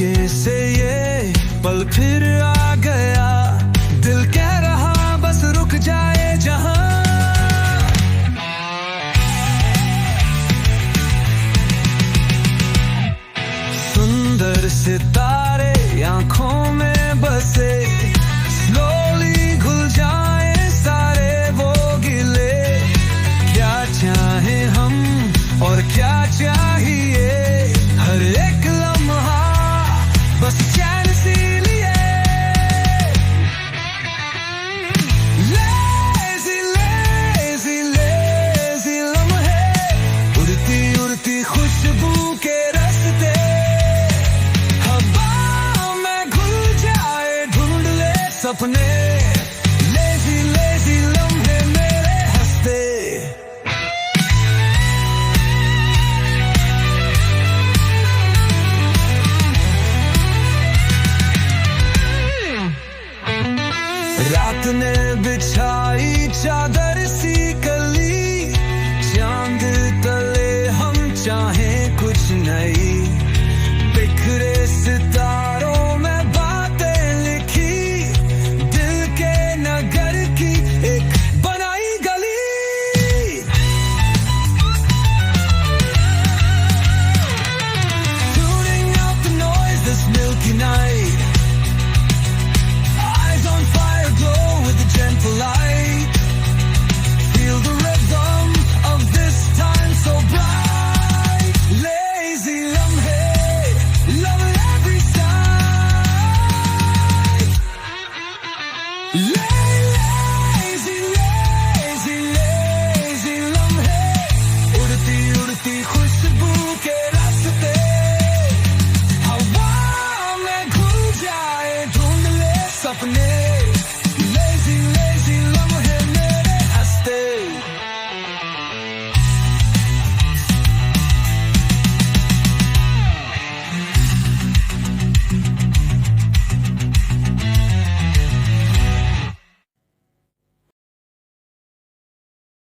चुपके से ये पल फिर आ गया, दिल कह रहा बस रुक जाए जहां। सुंदर सितारे आंखों में बसे, स्लोली घुल जाए सारे वो गिले। क्या चाहे हम और क्या चाहिए, हर एक लम्हा बस चैन सी लिए। लेज़ी लेज़ी लेज़ी लम्हे, उड़ती उड़ती खुशबू के रास्ते, हवा में घुल जाए ढूंढ ले सपने। लेज़ी लेज़ी लम्हे मेरे हंसते। रात ने बिछाई चादर सी कली, चांद तले हम चाहें कुछ नई। बिखरे सितारों में बातें लिखी, दिल के नगर की एक बनाई गली। Tuning out the noise, this milky night